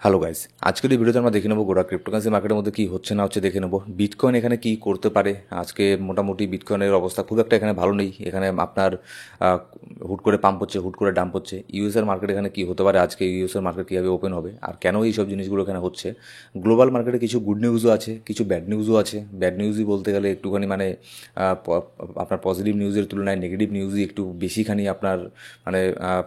Hello guys, আজকের এই ভিডিওতে আমরা দেখে নেবো গোটা ক্রিপ্টোকারেন্সি মার্কেটের মধ্যে কী হচ্ছে না হচ্ছে দেখে নেবো। বিটকয়েন এখানে কি করতে পারে। আজকে মোটামুটি বিটকয়েনের অবস্থা খুব একটা এখানে ভালো নেই। এখানে আপনার হুট করে পাম্প হচ্ছে, হুট করে ডাম্প হচ্ছে। ইউএসএর মার্কেট এখানে কি হতে পারে, আজকে ইউএসএর মার্কেট কীভাবে ওপেন হবে আর কেন এই সব জিনিসগুলো এখানে হচ্ছে। গ্লোবাল মার্কেটে কিছু গুড নিউজও আছে, কিছু ব্যাড নিউজও আছে। ব্যাড নিউজই বলতে গেলে একটুখানি মানে আপনার পজিটিভ নিউজের তুলনায় নেগেটিভ নিউজই একটু বেশিখানি আপনার মানে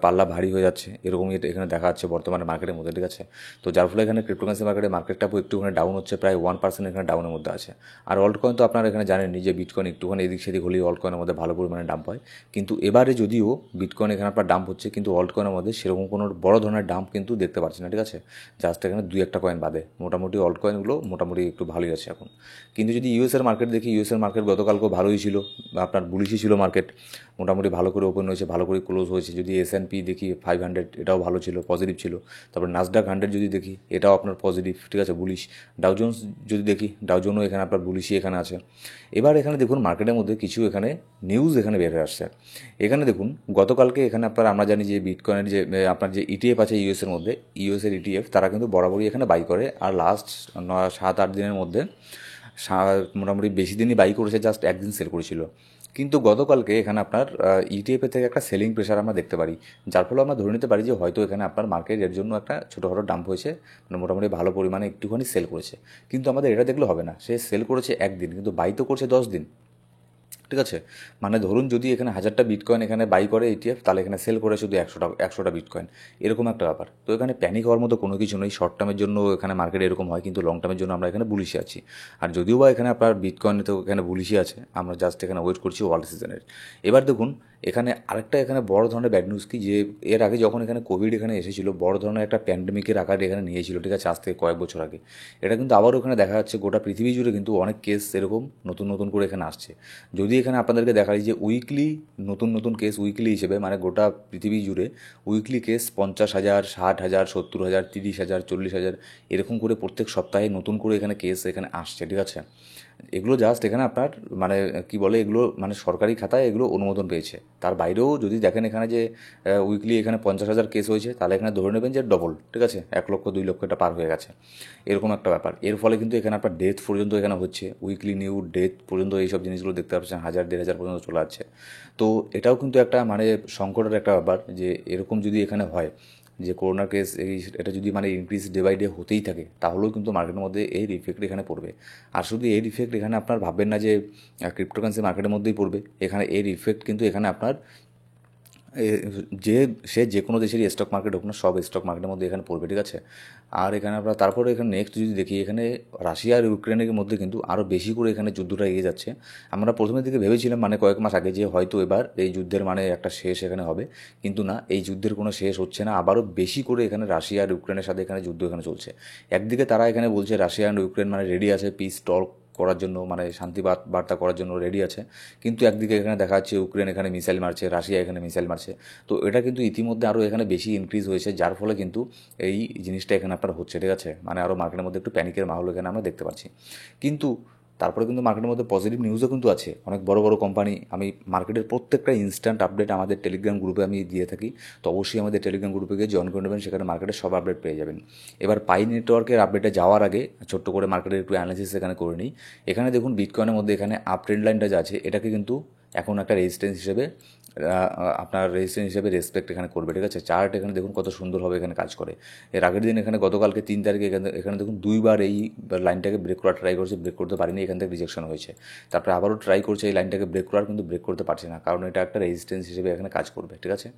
পাল্লা ভারী হয়ে যাচ্ছে, এরকমই এখানে দেখা যাচ্ছে বর্তমানে মার্কেটের মধ্যে, ঠিক আছে। তো যার ফলে এখানে ক্রিপ্টোকারেন্সি মার্কেটটা একটুখানি ডাউন হচ্ছে, প্রায় 1% এখানে ডাউনের মধ্যে আছে। আর অল্ট কয়েন তো আপনারা এখানে জানেন যে বিটকয়েন একটুখানি এদিক সেদিক হলেই অল্ট কয়েনের মধ্যে ভালো পরিমাণে ডাম্প হয়। কিন্তু এবারে যদিও বিটকয়েন এখানে আপনার ডাম্প হচ্ছে, কিন্তু অল্ট কয়েনের মধ্যে সেরকম কোনো বড় ধরনের ডাম্প কিন্তু দেখতে পাচ্ছি না, ঠিক আছে। জাস্ট এখানে 2-1টা কয়েন বাদে মোটামুটি অল্ট কয়েনগুলো মোটামুটি একটু ভালোই আছে এখন। কিন্তু যদি ইউএসের মার্কেট দেখি, ইউএসের মার্কেট গতকালকেও ভালোই ছিল, আপনার বুলিশই ছিল মার্কেট। মোটামুটি ভালো করে ওপেন হয়েছে, ভালো করে ক্লোজ হয়েছে। যদি S&P দেখি 500, এটাও ভালো ছিল, পজিটিভ ছিল। তারপর নাসডাক 100 যদি দেখি, এটাও আপনার পজিটিভ, ঠিক আছে, বুলিশ। ডাউজোন্স যদি দেখি, ডাউজোনও এখানে আপনার বুলিশই এখানে আছে। এবার এখানে দেখুন মার্কেটের মধ্যে কিছু এখানে নিউজ এখানে বের হয়ে আসছে। এখানে দেখুন গতকালকে এখানে আমরা জানি যে বিটকয়েনের যে আপনার যে ইটিএফ আছে ইউএসের মধ্যে, ইউএসের ইটিএফ তারা কিন্তু বরাবরই এখানে বাই করে। আর লাস্ট 7-8 দিনের মধ্যে মোটামুটি বেশি দিনই বাই করেছে, জাস্ট একদিন সেল করেছিল। কিন্তু গতকালকে এখানে আপনার ইটিএফের থেকে একটা সেলিং প্রেশার আমরা দেখতে পারি, যার ফলে আমরা ধরে নিতে পারি যে হয়তো এখানে আপনার মার্কেটের জন্য একটা ছোটোখাটো ডাম্প হয়েছে, মানে মোটামুটি ভালো পরিমাণে একটুখানি সেল করেছে। কিন্তু আমাদের এটা দেখলে হবে না, সে সেল করেছে একদিন কিন্তু বাই তো করছে 10 দিন, ঠিক আছে। মানে ধরুন যদি এখানে 1000টা বিটকয়েন এখানে বাই করে ইটিএফ, তাহলে এখানে সেল করে শুধু 100টা বিটকয়েন, এরকম একটা ব্যাপার। তো এখানে প্যানিক হওয়ার মতো কোনো কিছু নেই। শর্ট টার্মের জন্য এখানে মার্কেট এরকম হয়, কিন্তু লং টার্মের জন্য আমরা এখানে বুলিশে আছি। আর যদিও বা এখানে আপনার বিটকয়েনে তো এখানে বুলিশই আছে, আমরা জাস্ট এখানে ওয়েট করছি ওয়ার্ল্ড সিজনের। এবার দেখুন এখানে আরেকটা এখানে বড় ধরনের ব্যাড নিউজ কি, যে এর আগে যখন এখানে কোভিড এখানে এসেছিল, বড় ধরনের একটা প্যান্ডেমিকের আকার এখানে নিয়েছিল, ঠিক আছে, আজ থেকে কয়েক বছর আগে। এটা কিন্তু আবারও এখানে দেখা যাচ্ছে গোটা পৃথিবী জুড়ে কিন্তু অনেক কেস এরকম নতুন নতুন করে এখানে আসছে। যদি এখানে আপনাদেরকে দেখাই যে উইকলি নতুন নতুন কেস, উইকলি হিসেবে মানে গোটা পৃথিবী জুড়ে উইকলি কেস 50,000, 60,000, 70,000, 30,000, 40,000, এরকম করে প্রত্যেক সপ্তাহে নতুন করে এখানে কেস এখানে আসছে, ঠিক আছে। এগুলো জাস্ট এখানে আপনার মানে কি বলে, এগুলো মানে সরকারি খাতায় এগুলো অনুমোদন পেয়েছে। তার বাইরেও যদি দেখেন এখানে যে উইকলি এখানে 50,000 কেস হয়েছে, তাহলে এখানে ধরে নেবেন যে ডবল, ঠিক আছে, 1 লক্ষ 2 লক্ষ এটা পার হয়ে গেছে, এরকম একটা ব্যাপার। এর ফলে কিন্তু এখানে আপনার ডেথ পর্যন্ত এখানে হচ্ছে, উইকলি নিউ ডেথ পর্যন্ত এইসব জিনিসগুলো দেখতে পাচ্ছেন, 1,000-1,500 পর্যন্ত চলে যাচ্ছে। তো এটাও কিন্তু একটা মানে সংকটের একটা ব্যাপার, যে এরকম যদি এখানে হয় যে করোনা কেস এটা যদি মানে ইনক্রিজ ডে বাই ডে হতেই থাকে, তাহলেও কিন্তু মার্কেটের মধ্যে এর ইফেক্ট এখানে পড়বে। আর শুধু এর ইফেক্ট এখানে আপনার ভাববেন না যে ক্রিপ্টোকারেন্সি মার্কেটের মধ্যেই পড়বে। এখানে এর ইফেক্ট কিন্তু এখানে আপনার যে সে যে কোনো দেশেরই স্টক মার্কেট হোক না, সব স্টক মার্কেটের মধ্যে এখানে পড়বে, ঠিক আছে। আর এখানে আমরা তারপরে এখানে নেক্সট যদি দেখি, এখানে রাশিয়া আর ইউক্রেনের মধ্যে কিন্তু আরও বেশি করে এখানে যুদ্ধটা এগিয়ে যাচ্ছে। আমরা প্রথমের দিকে ভেবেছিলাম মানে কয়েক মাস আগে যে হয়তো এবার এই যুদ্ধের মানে একটা শেষ এখানে হবে, কিন্তু না, এই যুদ্ধের কোনো শেষ হচ্ছে না। আবারও বেশি করে এখানে রাশিয়া আর ইউক্রেনের সাথে এখানে যুদ্ধ এখানে চলছে। একদিকে তারা এখানে বলছে রাশিয়া আর ইউক্রেন মানে রেডি আছে পিস টক করার জন্য, মানে শান্তি বার্তা করার জন্য রেডি আছে। কিন্তু একদিকে এখানে দেখা যাচ্ছে ইউক্রেন এখানে মিসাইল মারছে, রাশিয়া এখানে মিসাইল মারছে। তো এটা কিন্তু ইতিমধ্যে আরও এখানে বেশি ইনক্রিজ হয়েছে, যার ফলে কিন্তু এই জিনিসটা এখানে আপনার হচ্ছে, ঠিক আছে। মানে আরও মার্কেটের মধ্যে একটু প্যানিকের মাহল এখানে আমরা দেখতে পাচ্ছি। কিন্তু তারপরে কিন্তু মার্কেটের মধ্যে পজিটিভ নিউজও কিন্তু আছে। অনেক বড় বড় কোম্পানি, আমি মার্কেটের প্রত্যেকটা ইনস্ট্যান্ট আপডেট আমাদের টেলিগ্রাম গ্রুপে আমি দিয়ে থাকি। তো অবশ্যই আমাদের টেলিগ্রাম গ্রুপে গিয়ে জয়েন করে নেবেন, সেখানে মার্কেটের সব আপডেট পেয়ে যাবেন। এবার পাই নেটওয়ার্কের আপডেটে যাওয়ার আগে ছোট্ট করে মার্কেটের একটু অ্যানালিসিস এখানে করে নিই। এখানে দেখুন বিটকয়েনের মধ্যে এখানে আপ ট্রেন্ড লাইনটা যা আছে, এটাকে কিন্তু এখন একটা রেজিস্ট্যান্স হিসেবে আপনার রেজিস্ট্যান্স হিসেবে রেসপেক্ট এখানে করবে, ঠিক আছে। চার্ট এখানে দেখুন কত সুন্দরভাবে এখানে কাজ করে। এর আগের দিন এখানে গতকালকে 3 তারিখে এখানে দেখুন 2বার এই লাইনটাকে ব্রেক করার ট্রাই করছে, ব্রেক করতে পারিনি, এখান থেকে রিজেকশন হয়েছে। তারপরে আবারও ট্রাই করছে এই লাইনটাকে ব্রেক করার, কিন্তু ব্রেক করতে পারছে না, কারণ এটা একটা রেজিস্ট্যান্স হিসেবে এখানে কাজ করবে, ঠিক আছে।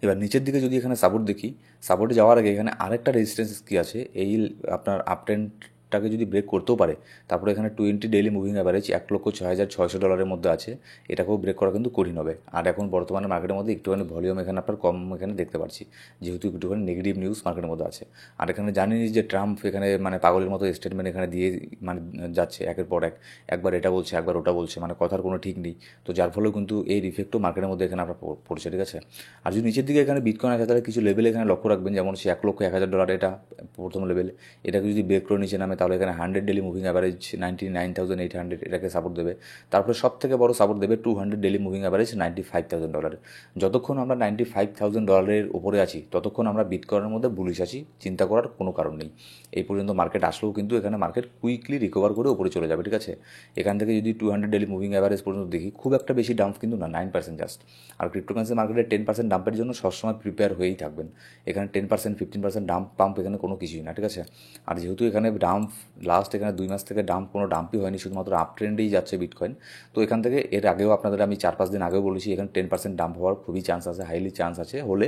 এবার নিচের দিকে যদি এখানে সাপোর্ট দেখি, সাপোর্টে যাওয়ার আগে এখানে আরেকটা রেজিস্ট্যান্স কী আছে, এই আপনার আপ ট্রেন্ডটাকে যদি ব্রেক করতেও পারে, তারপরে এখানে 20 ডেইলি মুভিং অ্যাভারেজ $1,06,600 মধ্যে আছে, এটাকেও ব্রেক করা কিন্তু কঠিন হবে। আর এখন বর্তমানে মার্কেটের মধ্যে একটুখানি ভলিউম এখানে আপনার কম এখানে দেখতে পাচ্ছি, যেহেতু একটুখানি নেগেটিভ নিউজ মার্কেটের মধ্যে আছে। আর এখানে জানেনি যে ট্রাম্প এখানে মানে পাগলের মতো স্টেটমেন্ট এখানে দিয়ে মানে যাচ্ছে একের পর এক, একবার এটা বলছে একবার ওটা বলছে, মানে কথার কোনো ঠিক নেই। তো যার ফলেও কিন্তু এই ইফেক্টও মার্কেটের মধ্যে এখানে আপনার পড়ছে, ঠিক আছে। আর যদি নিচের দিকে এখানে বিটকয়েন আছে, তাহলে কিছু লেভেল এখানে লক্ষ্য রাখবেন, যেমন সে $1,01,000 এটা প্রথম লেভেল, এটাকে যদি ব্রেক করে নিচে নামে, তাহলে এখানে 100 ডেলি মুভিং অ্যাভারেজ 99,800 এটাকে সাপোর্ট দেবে। তারপরে সব থেকে বড় সাপোর্ট দেবে 200 ডেলি মুভিং অ্যাভারেজ $95,000। যতক্ষণ আমরা $95,000 উপরে আছি ততক্ষণ আমরা বিটকয়েনের মধ্যে বুলিশ আছি, চিন্তা করার কোনো কারণ নেই। এই পর্যন্ত মার্কেট আসলেও কিন্তু এখানে মার্কেট কুইকলি রিকভার করে উপরে চলে যাবে, ঠিক আছে। এখান থেকে যদি 200 ডেলি মুভিং অ্যাভারেজ পর্যন্ত দেখি, খুব একটা বেশি ডাম্প কিন্তু না, 9% জাস্ট। আর ক্রিপ্টোকারেন্সি মার্কেটে 10% ডাম্পের জন্য সবসময় প্রিপেয়ার হয়েই থাকবেন। এখানে 10% 15% ডাম্প পাম্প এখানে কোনো কিছুই না, ঠিক আছে। আর যেহেতু এখানে ডাম্প লাস্ট এখানে 2 মাস থেকে কোনো ডাম্পই হয়নি, শুধুমাত্র আপ ট্রেন্ডেই যাচ্ছে বিটকয়েন। তো এখান থেকে এর আগেও আপনাদের আমি 4-5 দিন আগেও বলেছি এখানে 10% ডাম্প হওয়ার খুবই চান্স আছে, হাইলি চান্স আছে। হলে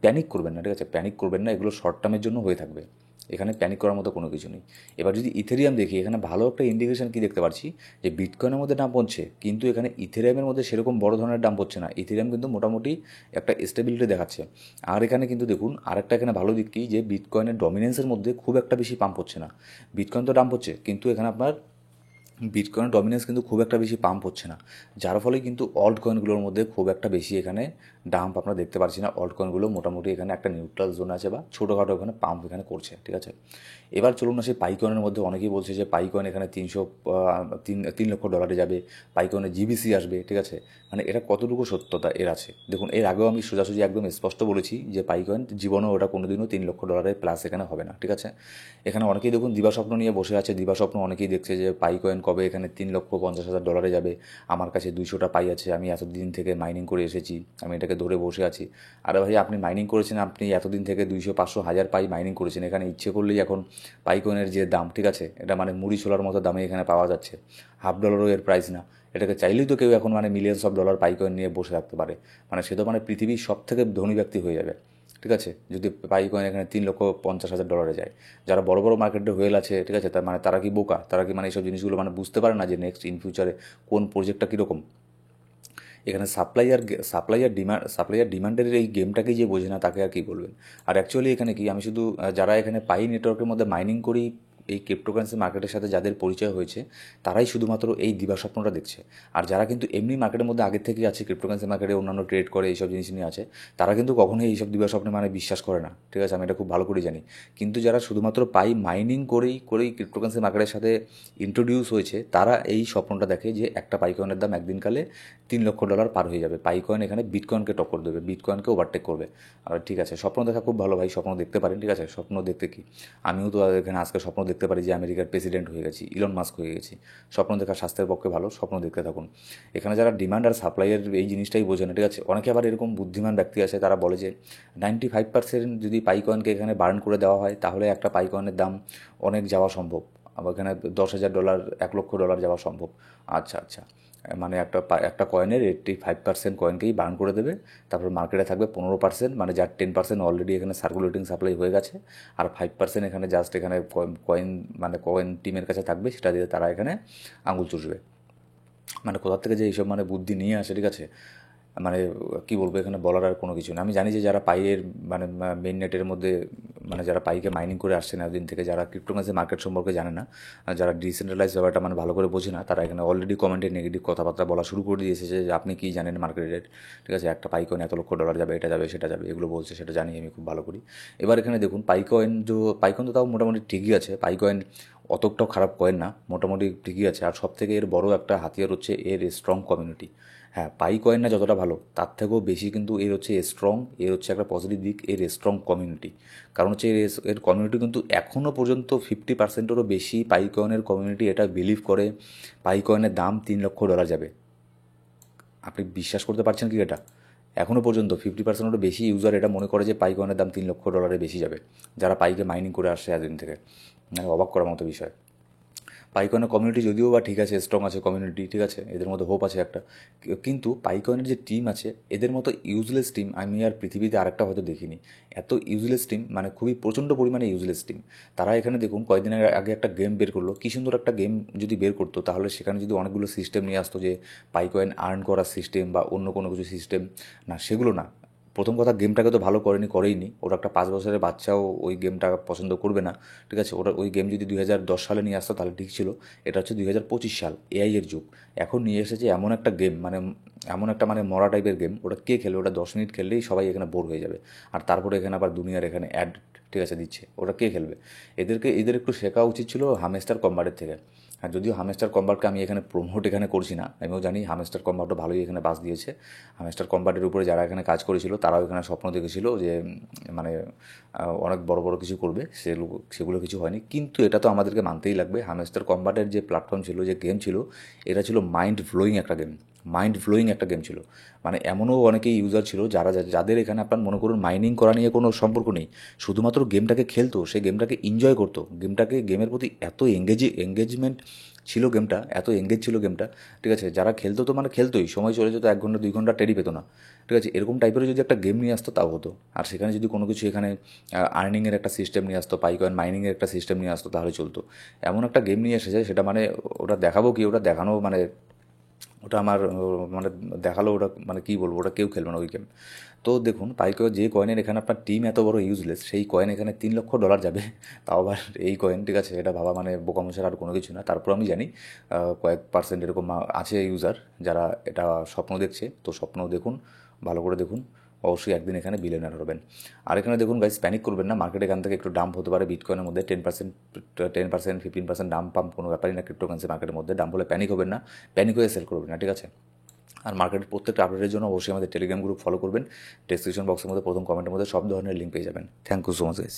প্যানিক করবেন না, ঠিক আছে, প্যানিক করবেন না, এগুলো শর্ট টার্মের জন্য হয়ে থাকবে, এখানে প্যানিক করার মতো কোনো কিছু নেই। এবার যদি ইথেরিয়াম দেখি, এখানে ভালো একটা ইন্ডিকেশন কি দেখতে পাচ্ছি যে বিটকয়েনের মধ্যে ডাম্প হচ্ছে, কিন্তু এখানে ইথেরিয়ামের মধ্যে সেরকম বড় ধরনের ডাম্প হচ্ছে না। ইথেরিয়াম কিন্তু মোটামুটি একটা স্টেবিলিটি দেখাচ্ছে। আর এখানে কিন্তু দেখুন আরেকটা এখানে ভালো দিক কি, যে বিটকয়েনের ডমিনেন্সের মধ্যে খুব একটা বেশি পাম্প হচ্ছে না। বিটকয়েন তো ডাম্প হচ্ছে, কিন্তু এখানে আপনার বিটকয়েনের ডমিনেন্স কিন্তু খুব একটা বেশি পাম্প হচ্ছে না, যার ফলে কিন্তু অল্ট কয়েনগুলোর মধ্যে খুব একটা বেশি এখানে ডাম্প আমরা দেখতে পাচ্ছি না। অল্ট কয়েনগুলো মোটামুটি এখানে একটা নিউট্রাল জোন আছে বা ছোটোখাটো এখানে পাম্প এখানে করছে, ঠিক আছে। এবার চলুন না সেই পাইকয়েনের মধ্যে, অনেকেই বলছে যে পাইকয়েন এখানে 3 লক্ষ ডলারে যাবে, পাইকয়েনের জিবিসি আসবে, ঠিক আছে। মানে এটা কতটুকু সত্যতা এর আছে দেখুন। এর আগেও আমি সোজাসুজি একদম স্পষ্ট বলেছি যে পাইকয়েন জীবনেও ওটা কোনোদিনও 3 লক্ষ ডলারের প্লাস এখানে হবে না, ঠিক আছে। এখানে অনেকেই দেখুন দিবাস্বপ্ন নিয়ে বসে আছে, দিবাস্বপ্ন অনেকেই দেখছে যে পাইকয়েন কবে এখানে 3,50,000 ডলারে যাবে। আমার কাছে 200টা পাই আছে, আমি এতদিন থেকে মাইনিং করে এসেছি, আমি এটাকে ধরে বসে আছি। আরে ভাই, আপনি মাইনিং করেছেন, আপনি এতদিন থেকে 200, 500, 1000 পাই মাইনিং করেছেন, এখানে ইচ্ছে করলেই এখন পাইকয়েনের যে দাম, ঠিক আছে, এটা মানে মুড়ি ছোলার মতো দামে এখানে পাওয়া যাচ্ছে, $1/2 এর প্রাইস না। এটাকে চাইলেই তো কেউ এখন মানে মিলিয়ন্স অফ ডলার পাইকয়েন নিয়ে বসে থাকতে পারে, মানে সে তো মানে পৃথিবীর সব থেকে ধনী ব্যক্তি হয়ে যাবে, ঠিক আছে, যদি পাইকয়েন এখানে 3,50,000 ডলারে যায়। যারা বড় বড় মার্কেটে হোয়েল আছে, ঠিক আছে, তার মানে তারা কি বোকা? তারা কি মানে এইসব জিনিসগুলো মানে বুঝতে পারে না যে নেক্সট ইন ফিউচারে কোন প্রজেক্টটা কীরকম? এখানে সাপ্লাই আর ডিমান্ডের এই গেমটাকেই যে বোঝে না, তাকে আর কি বলবেন। আর অ্যাকচুয়ালি এখানে কি, আমি শুধু যারা এখানে পাই নেটওয়ার্কের মধ্যে মাইনিং করেই এই ক্রিপ্টোকারেন্সি মার্কেটের সাথে যাদের পরিচয় হয়েছে, তারাই শুধুমাত্র এই দিবাস্বপ্নটা দেখছে। আর যারা কিন্তু এমনি মার্কেটের মধ্যে আগের থেকে আছে, ক্রিপ্টোকারেন্সি মার্কেটে অন্যান্য ট্রেড করে এইসব জিনিস নিয়ে আছে, তারা কিন্তু কখনোই এইসব দিবাস্বপ্নে মানে বিশ্বাস করে না, ঠিক আছে, আমি এটা খুব ভালো করে জানি। কিন্তু যারা শুধুমাত্র মাইনিং করেই ক্রিপ্টোকারেন্সি মার্কেটের সাথে ইন্ট্রোডিউস হয়েছে, তারা এই স্বপ্নটা দেখে যে একটা পাইকয়েনের দাম একদিনকালে 3 লক্ষ ডলার পার হয়ে যাবে, পাইকয়েন এখানে বিটকয়েনকে টক্কর দেবে, বিটকয়েনকে ওভারটেক করবে। আর ঠিক আছে, স্বপ্ন দেখা খুব ভালো ভাই, স্বপ্ন দেখতে পারেন, ঠিক আছে। স্বপ্ন দেখতে কি, আমিও তো এখানে আজকে স্বপ্ন দেখতে পারি যে আমেরিকার প্রেসিডেন্ট হয়ে গেছি, ইলন মাস্ক হয়ে গেছি। স্বপ্ন দেখা স্বাস্থ্যের পক্ষে ভালো, স্বপ্ন দেখতে থাকুন। এখানে যারা ডিমান্ড আর সাপ্লাইয়ের এই জিনিসটাই বোঝে না, ঠিক আছে। অনেকে আবার এরকম বুদ্ধিমান ব্যক্তি আছে, তারা বলে যে 95% যদি পাইকয়েনকে এখানে বার্ন করে দেওয়া হয়, তাহলে একটা পাইকয়েনের দাম অনেক যাওয়া সম্ভব। আবার এখানে $10,000, $1,00,000 যাওয়া সম্ভব। আচ্ছা আচ্ছা, মানে একটা কয়েনের 85% কয়েনকেই বার্ন করে দেবে, তারপর মার্কেটে থাকবে 15%, মানে যার 10% অলরেডি এখানে সার্কুলেটিং সাপ্লাই হয়ে গেছে, আর 5% এখানে জাস্ট এখানে কয়েন টিমের কাছে থাকবে, সেটা দিয়ে তারা এখানে আঙুল চুষবে। মানে কোথা থেকে যে এইসব মানে বুদ্ধি নিয়ে আসে, ঠিক আছে, মানে কি বলবো, এখানে বলার আর কোনো কিছু না। আমি জানি যে যারা পাইয়ের মানে মেইন নেটের মধ্যে, মানে যারা পাইকে মাইনিং করে আসছে না দিন থেকে, যারা ক্রিপ্টোকারেন্সি মার্কেট সম্পর্কে জানে না, আর যারা ডিসেন্ট্রালাইজ ব্যাপারটা মানে ভালো করে বোঝে না, তারা এখানে অলরেডি কমেন্টে নেগেটিভ কথাবার্তা বলা শুরু করে দিয়েছে যে আপনি কি জানেন মার্কেটের, ঠিক আছে, একটা পাইকয়েন এত লক্ষ ডলার যাবে, এটা যাবে সেটা যাবে, এগুলো বলছে, সেটা জানি আমি খুব ভালো করি। এবার এখানে দেখুন পাইকয়েন তো তাও মোটামুটি ঠিকই আছে, পাইকয়েন অতটাও খারাপ কয়েন না, মোটামুটি ঠিকই আছে। আর সব থেকে এর বড় একটা হাতিয়ার হচ্ছে এর স্ট্রং কমিউনিটি। হ্যাঁ, পাইকয়েন না যতটা ভালো, তার থেকেও বেশি কিন্তু এর হচ্ছে স্ট্রং, এর হচ্ছে একটা পজিটিভ দিক, এর স্ট্রং কমিউনিটি। কারণ হচ্ছে এর কমিউনিটি কিন্তু এখনও পর্যন্ত 50%-এরও বেশি পাইকয়েনের কমিউনিটি এটা বিলিভ করে পাইকয়েনের দাম 3 লক্ষ ডলার যাবে। আপনি বিশ্বাস করতে পারছেন কি এটা? এখনও পর্যন্ত 50%-এরও বেশি ইউজার এটা মনে করে যে পাইকয়েনের দাম 3 লক্ষ ডলারের বেশি যাবে, যারা পাইকে মাইনিং করে আসছে এতদিন থেকে। মানে অবাক করার মতো বিষয়। পাইকয়েনের কমিউনিটি যদিও বা ঠিক আছে, স্ট্রং আছে কমিউনিটি, ঠিক আছে, এদের মধ্যে হোপ আছে একটা, কিন্তু পাইকয়েনের যে টিম আছে, এদের মতো ইউজলেস টিম আমি আর পৃথিবীতে আরেকটা হয়তো দেখিনি। এত ইউজলেস টিম, মানে খুবই প্রচণ্ড পরিমাণে ইউজলেস টিম। তারা এখানে দেখুন কয়েকদিন আগে একটা গেম বের করলো, কী সুন্দর একটা গেম যদি বের করতো, তাহলে সেখানে যদি অনেকগুলো সিস্টেম নিয়ে আসতো, যে পাইকয়েন আর্ন করার সিস্টেম বা অন্য কোনো কিছু সিস্টেম, না সেগুলো না। প্রথম কথা, গেমটাকে তো ভালো করেইনি, ওরা একটা 5 বছরের বাচ্চাও ওই গেমটা পছন্দ করবে না, ঠিক আছে। ওই গেম যদি 2010 সালে নিয়ে আসতো তাহলে ঠিক ছিল। এটা হচ্ছে 2025 সাল, এআই এর যুগ। এখন নিয়ে এসেছে এমন একটা গেম, মানে এমন একটা মানে মরা টাইপের গেম, ওটা কে খেলে, ওটা 10 মিনিট খেললেই সবাই এখানে বোর হয়ে যাবে। আর তারপরে এখানে আবার দুনিয়ার এখানে অ্যাড, ঠিক আছে দিচ্ছে, ওটা কে খেলবে? এদের একটু শেখা উচিত ছিল হামেস্টার কম্বাটের থেকে। আর যদিও হামেস্টার কম্বাটকে আমি এখানে প্রমোট এখানে করছি না, আমিও জানি হামেস্টার কম্বাটও ভালোই এখানে বাস দিয়েছে। হামেস্টার কম্বাটের উপরে যারা এখানে কাজ করেছিল তারাও এখানে স্বপ্ন দেখেছিল যে মানে অনেক বড় বড় কিছু করবে, সেগুলো কিছু হয়নি। কিন্তু এটা তো আমাদেরকে মানতেই লাগবে, হামেস্টার কম্বাটের যে প্ল্যাটফর্ম ছিল, যে গেম ছিল, এটা ছিল মাইন্ড ব্লোয়িং একটা গেম। মাইন্ড ব্লোয়িং একটা গেম ছিল। মানে এমনও অনেকেই ইউজার ছিল যাদের এখানে আপনার মনে করুন মাইনিং করা নিয়ে কোনো সম্পর্ক নেই, শুধুমাত্র গেমটাকে খেলতো, সে গেমটাকে এনজয় করতো, গেমের প্রতি এত এঙ্গেজমেন্ট ছিল গেমটা, এত এঙ্গেজ ছিল গেমটা। ঠিক আছে, যারা খেলতো তো মানে খেলতোই, সময় চলে যেত 1 ঘন্টা 2 ঘন্টা টেরই পেতো না। ঠিক আছে, এরকম টাইপের যদি একটা গেম নিয়ে আসতো তাও হতো। আর সেখানে যদি কোনো কিছু এখানে আর্নিংয়ের একটা সিস্টেম নিয়ে আসতো, পাইকয়েন মাইনিংয়ের একটা সিস্টেম নিয়ে আসতো, তাহলে চলতো। এমন একটা গেম নিয়ে এসেছে সেটা মানে ওটা দেখাবো কি, ওটা দেখানো মানে ওটা আমার মানে দেখালো ওটা মানে কী বলবো, ওটা কেউ খেলবে না ওই গেম। তো দেখুন পাইকো যে কয়েনের এখানে আপনার টিম এত বড় ইউজলেস, সেই কয়েন এখানে $3 লক্ষ যাবে, তাও আবার এই কয়েন। ঠিক আছে, এটা ভাবা মানে বোকামো ছাড়া আর কোনো কিছু না। তারপর আমি জানি কয়েক পার্সেন্ট এরকম আছে ইউজার যারা এটা স্বপ্ন দেখছে, তো স্বপ্ন দেখুন, ভালো করে দেখুন, অবশ্যই একদিন এখানে বিলিয়নার হবেন। আর এখানে দেখুন গাইস, প্যানিক করবেন না, মার্কেট এখান থেকে একটু ডাম্প হতে পারে বিটকয়েনের মধ্যে 10%, 15% ডাম্প পাম্প কোনো ব্যাপারই না ক্রিপ্টোকারেন্সি মার্কেটের মধ্যে। ডাম্প হলে প্যানিক হবেন না, প্যানিক হয়ে সেল করবেন না, ঠিক আছে। আর মার্কেটের প্রত্যেকটা আপডেটের জন্য অবশ্যই আমাদের টেলিগ্রাম গ্রুপ ফলো করবেন। ডেসক্রিপশন বক্সের মধ্যে প্রথম কমেন্টের মধ্যে সব ধরনের লিঙ্ক পেয়ে যাবেন। Thank you so much guys.